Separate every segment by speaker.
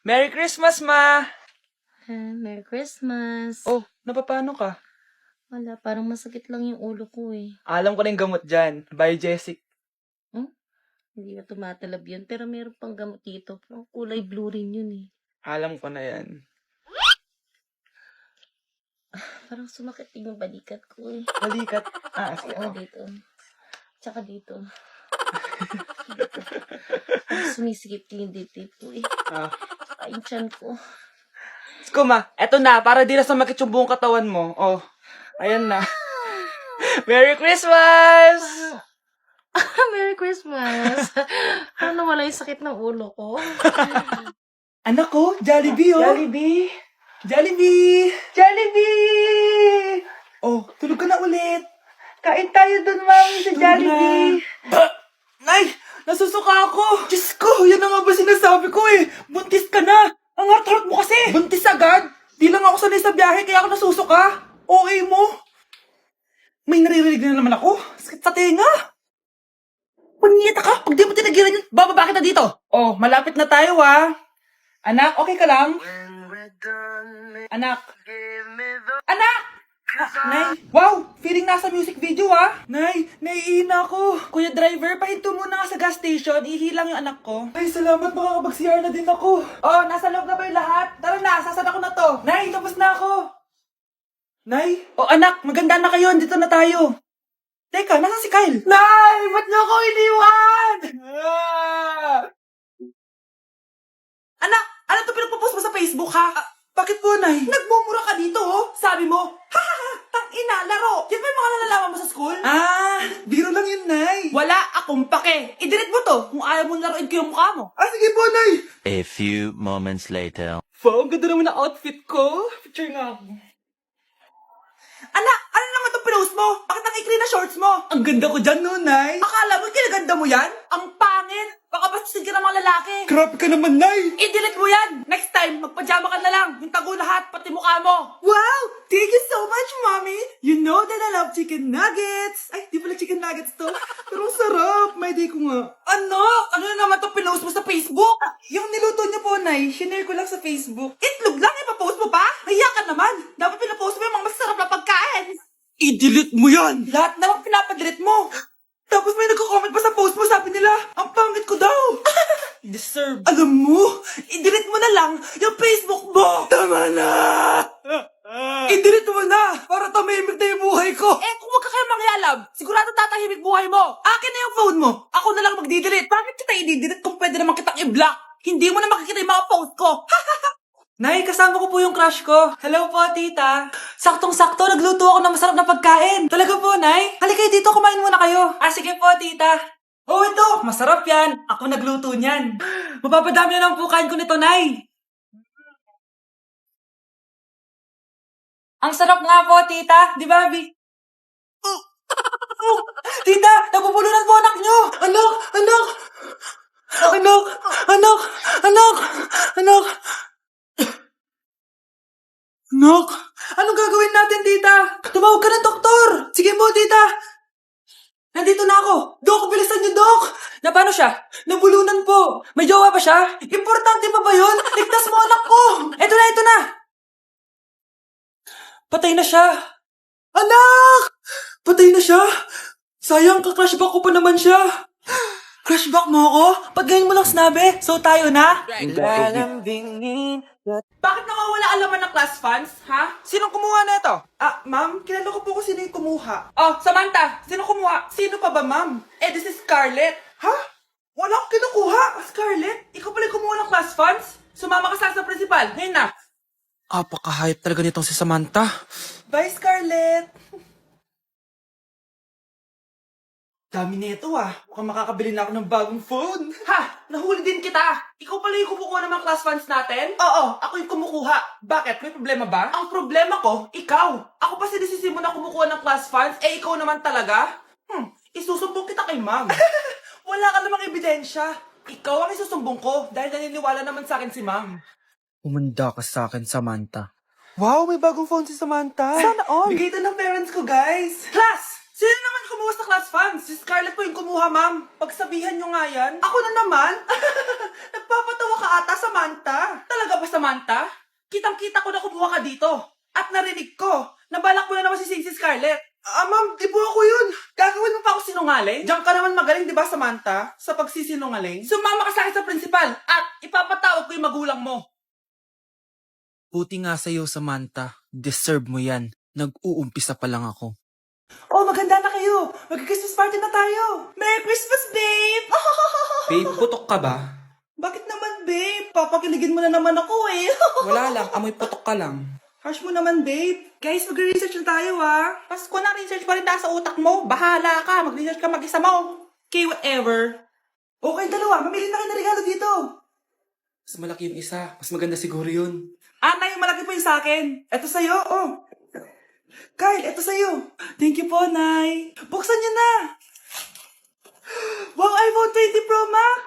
Speaker 1: Merry Christmas, Ma!
Speaker 2: Merry Christmas.
Speaker 1: Oh, napapano ka?
Speaker 2: Wala, parang masakit lang yung ulo ko eh.
Speaker 1: Alam ko na yung gamot dyan. By Jessic.
Speaker 2: Hindi na tumatalab yun, pero meron pang gamot dito. Parang kulay blue rin yun eh.
Speaker 1: Alam ko na yan.
Speaker 2: Parang sumakit din yung balikat ko eh.
Speaker 1: Balikat. Sige.
Speaker 2: Oo, dito. Tsaka dito. Dito. Parang sumisikip din yung dibdib ko eh. Tsaka yung tiyan ko.
Speaker 1: Kuma, eto na. Para di na sumakit yung buong katawan mo. Oh, ayan na. Merry Christmas!
Speaker 2: Merry Christmas! Parang nawala yung sakit ng ulo ko.
Speaker 1: Anak ko, Jollibee, oh. Jollibee. Jollibee! Jollibee! Oh, tulog ka na ulit. Kain tayo dun, Mami, sa Jollibee. Nay, nasusuka ako. Diyos ko, yan na nga ba sinasabi ko eh. Buntis ka na. Ang harot-harot mo kasi. Buntis agad? Di lang ako sanay sa biyahe, kaya ako nasusuka. Okay mo? May naririnig na naman ako. Sakit sa tenga. Panyeta ka. Pag di mo tinagilan yun, bababa kita dito. Oh, malapit na tayo ah. Anak, okay ka lang? Anak. Anak! Nay, wow! Feeling nasa music video ah! Nay, naiina ako. Kuya driver, pahinto muna ka sa gas station. Ihilang yung anak ko. Ay, salamat. Makakapag-CR na din ako. Oh, nasa loob na ba yung lahat? Tara na, sasada ko na to. Nay, tapos na ako. Nay? Oh, anak, maganda na kayo. Dito na tayo. Teka, nasa si Kyle? Nay, ba't niyo ako iniwan? Anak, ano to pinagpo-post mo sa Facebook ha? Bakit po, Nay? Nagmumura ka dito, oh. Sabi mo, tangina, laro. Yan ba yung mga nalalaman mo sa school? Biro lang yun, Nay. Wala akong pake. I-delete mo to kung ayaw mo laruin ko yung mukha mo. Sige po, Nay.
Speaker 3: A few moments later.
Speaker 1: Wow, ganda naman ang outfit ko. Picture nga ako. Anak, ano naman itong pinost mo? Bakit ang ikli na shorts mo? Ang ganda ko dyan, no, Nay. Akala mo kinaganda mo yan? Ang pangit. Baka bastusin ka ng mga lalaki. Grabe ka naman, Nay. I-delete mo yan. Next time, magpajama ka na lang. Yung tago lahat, pati mukha mo. Wow! Thank you so much, Mommy. You know that I love chicken nuggets. Ay, di pala chicken nuggets to. Pero ang sarap. May day ko nga. Ano? Ano na naman itong pinost mo sa Facebook? Yung niluto niya po, Nay. Shinare ko lang sa Facebook. Itlog lang, ipapost mo pa? Mahiya ka naman. Dapat pinapost mo yung mga masarap na pagkain. I-delete mo yan. Lahat naman pinapadelete mo. Tapos may nagko-comment pa sa post mo, sabi nila, ang pangit ko daw. Deserve. Alam mo, i-delete mo na lang yung Facebook mo. Tama na. I-delete mo na, para tumahimik na yung buhay ko. Eh, kung wag ka kayo mangyalab, sigurado tatahimik buhay mo. Akin na yung phone mo. Ako na lang magdi-delete. Bakit kita i-delete kung pwede naman kitang i-block? Hindi mo na makikita yung mga post ko. Nay, kasama ko po yung crush ko. Hello po, tita. Saktong-sakto, nagluto ako ng masarap na pagkain. Talaga po, Nay? Halika dito, kumain muna kayo. Sige po, tita. Oh, ito, masarap yan. Ako nagluto niyan. Mapapadami na lang po kain ko nito, Nay. Ang sarap nga po, tita. Di ba, Bi? Tita, nabubulunan po anak nyo. Anak, anak. Anak, anak, anak, anak. Nok, anong gagawin natin, tita? Tumawag ka ng doktor. Sige po, tita. Nandito na ako. Dok, bilisan niyo, Dok. Na paano siya? Nabulunan po. May jowa ba siya? Importante pa ba yun? Ligtas mo anak ko. Ito na. Patay na siya. Anak! Patay na siya? Sayang, ka-crushback ko pa naman siya. Crushback mo ako? Ba't ganyan mo lang sinabi? So tayo na? Bakit nakawala alaman ng class funds, ha? Sinong kumuha na ito? Ma'am, kilala ko po kung sino yung kumuha. Oh, Samantha, sino kumuha? Sino pa ba, ma'am? This is Scarlett. Ha? Wala akong kinukuha. Scarlett, ikaw pala yung kumuha ng class funds? Sumama ka sa principal. Ngayon na. Apaka-hype talaga nitong si Samantha. Bye, Scarlett. Dami nito Mukhang makakabili na ako ng bagong phone. Ha! Nahuli din kita! Ikaw pala yung kumukuha ng mga class funds natin? Oo, ako yung kumukuha. Bakit? May problema ba? Ang problema ko, ikaw. Ako pa sinisisi mo na kumukuha ng class funds, ikaw naman talaga? Isusumbong kita kay ma'am. Wala ka namang ebidensya. Ikaw ang isusumbong ko dahil naniniwala naman sa akin si ma'am.
Speaker 4: Umanda ka sa akin, Samantha.
Speaker 1: Wow, may bagong phone si Samantha. Sana all. Bigay ito ng parents ko, guys. Class! Sino naman kumuha sa class funds? Si Scarlett po yung kumuha, ma'am. Pagsabihan nyo nga yan. Ako na naman? Nagpapatawa ka ata, Samantha. Talaga ba, Samantha? Kitang-kita ko na kumuha ka dito. At narinig ko, nabalak mo na naman si Scarlett. Ma'am, di po ako yun. Gagawin mo pa ako sinungaling? Diyan ka naman magaling, di ba, Samantha? Sa pagsisinungaling? Sumama ka sa akin sa principal at ipapatawag ko yung magulang mo.
Speaker 4: Buti nga sa'yo, Samantha. Deserve mo yan. Nag-uumpisa pa lang ako.
Speaker 1: Oh, maganda na kayo. Mag-Christmas party na tayo. Merry Christmas, babe!
Speaker 5: Babe, putok ka ba?
Speaker 1: Bakit naman, babe? Papakiligin mo na naman ako eh.
Speaker 5: Wala lang, amoy putok ka lang.
Speaker 1: Harsh mo naman, babe. Guys, mag-research na tayo, ah. Pasko na, research pa rin tayo sa utak mo. Bahala ka. Mag-research ka mag-isa mo. Okay, whatever. Okay, dalawa. Mamili na kayo ng regalo dito.
Speaker 5: Mas malaki yung isa. Mas maganda siguro yun.
Speaker 1: Nay, yung malaki po yung sa akin. Ito sa'yo, oh. Kyle, ito sa'yo. Thank you po, Nay. Buksan niyo na. Wow, iPhone 20 Pro Max.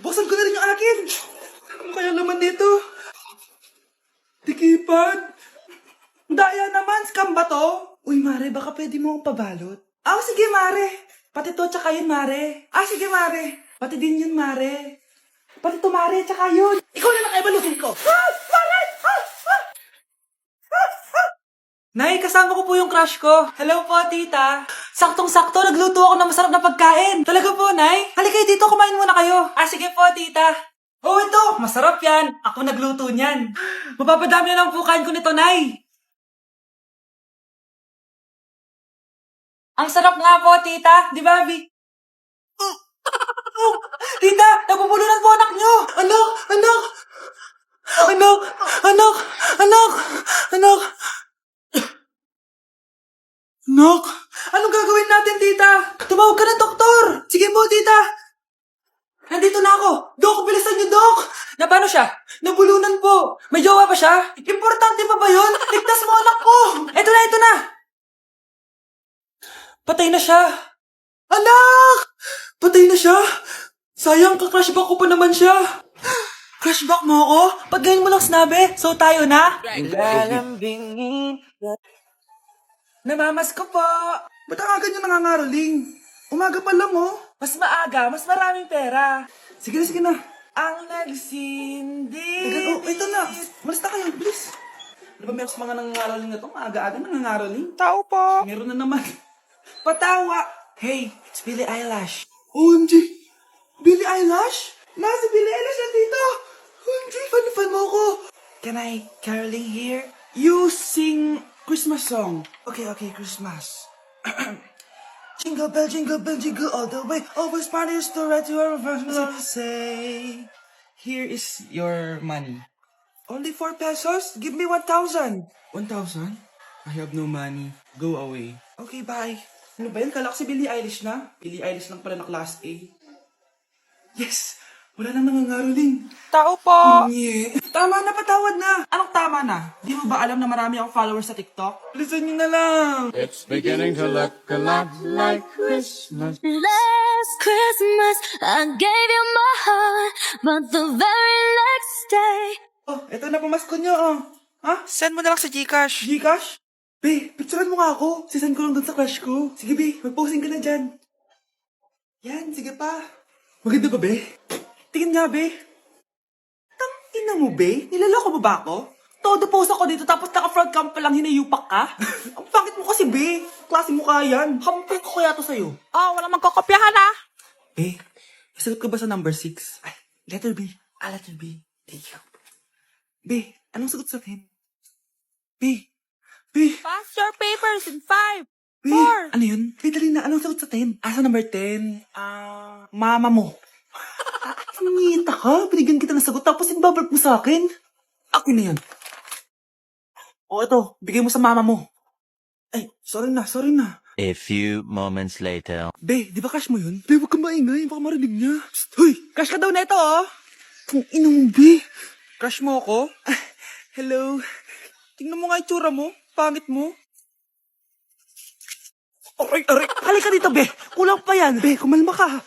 Speaker 1: Buksan ko na rin yung akin. Ano kaya naman dito? Tikipad. Daya naman, scam ba to? Uy, Mare, baka pwede mo akong pabalot. Sige, Mare. Pati to, tsaka yun, Mare. Sige, Mare. Pati din yun, Mare. Pati to, Mare, tsaka yun. Ikaw na lang balutin ko. Mare! Nay, kasama ko po yung crush ko. Hello po, tita. Saktong-sakto, nagluto ako ng masarap na pagkain. Talaga po, Nay? Halika dito, kumain muna kayo. Sige po, tita. Oh, ito, masarap yan. Ako nagluto niyan. Mapapadami na lang po kain ko nito, Nay. Ang sarap nga po, tita. Di ba, Abby? Tita, nabubulunan po anak nyo. Anak, anak. Anak, anak, anak, anak. Anak, anong gagawin natin, tita? Tumawag ka ng doktor. Sige po, tita. Nandito na ako. Dok, bilisan niyo, Dok. Na paano siya? Nabulunan po. May jowa pa siya? Importante pa ba yun? Ligtas mo anak ko. Ito na. Patay na siya. Anak! Patay na siya? Sayang, ka-crushback ko pa naman siya. Crushback mo ako? Pag ganyan mo lang sinabi, so tayo na? Namamas ko po. Ba't ang aga niyo nangangaroling? Umaga pa lang, oh. Mas maaga, mas maraming pera. Sige na. Ang nagsindi. Ito na. Malis na kayo, bilis. Ano ba meron sa mga nangangaroling na to? Maaga-aga nangangaroling. Tao po. Meron na naman. Patawa. Hey, it's Billie Eilish. OMG. Billie Eilish? Si Billie Eilish nandito. OMG, fan mo ko. Can I caroling here? You sing Christmas song. Okay, Christmas. Jingle bell, jingle all the way. Always parties to right to our love. Say, here is your money. Only 4 pesos? Give me 1,000. 1,000? I have no money. Go away. Okay, bye. Ano ba yan? Kala ko si Billie Eilish na. Billie Eilish lang pala na class A. Yes! Wala nang nangangaroling. Tao po! Yeah. Tama na, patawad na. Anong tama na? Di mo ba alam na marami akong followers sa TikTok? Listen nyo na lang.
Speaker 6: It's beginning to look a lot like Christmas.
Speaker 7: Last Christmas, I gave you my heart, but the very next day.
Speaker 1: Oh, eto na pamasko nyo, oh. Ha? Send mo na lang sa Gcash. Gcash? Be, picturean mo nga ako. Sisend ko lang dun sa crush ko. Sige, Be, mag-posting ka na dyan. Yan, sige pa. Maganda ba, Be? Tingin nga, Be. Tangina mo, Be? Nilaloko mo ba ako? Todo post ako dito tapos naka-front cam pa lang hinayupak ka? Ang pangit mo kasi, Be. Klase mo kaya yan. Hampir ko kaya to sa'yo. Wala magkakopyahan, ah. Be, sagot ka ba sa number 6? Ay, letter B. Letter B. Thank you. Be, anong sagot sa 10? Be.
Speaker 2: Pass your papers in 5.
Speaker 1: Be, ano yun? Be, dali na. Anong sagot sa 10? Sa number 10? Mama mo. Nangita ka? Binigyan kita ng sagot tapos inbabalik mo sa akin? Akin na yan. Ito. Bigay mo sa mama mo. Ay, sorry na.
Speaker 3: A few moments later.
Speaker 1: Be, di ba cash mo yun? Be, huwag kang maingay. Baka marinig niya. Psst, hoy! Cash ka daw na ito, oh. Kung ina mo, Be. Crush mo ako? Hello. Tingnan mo nga itsura mo. Pangit mo. Aray. Halika dito, Be. Kulang pa yan. Be, kumalma ka.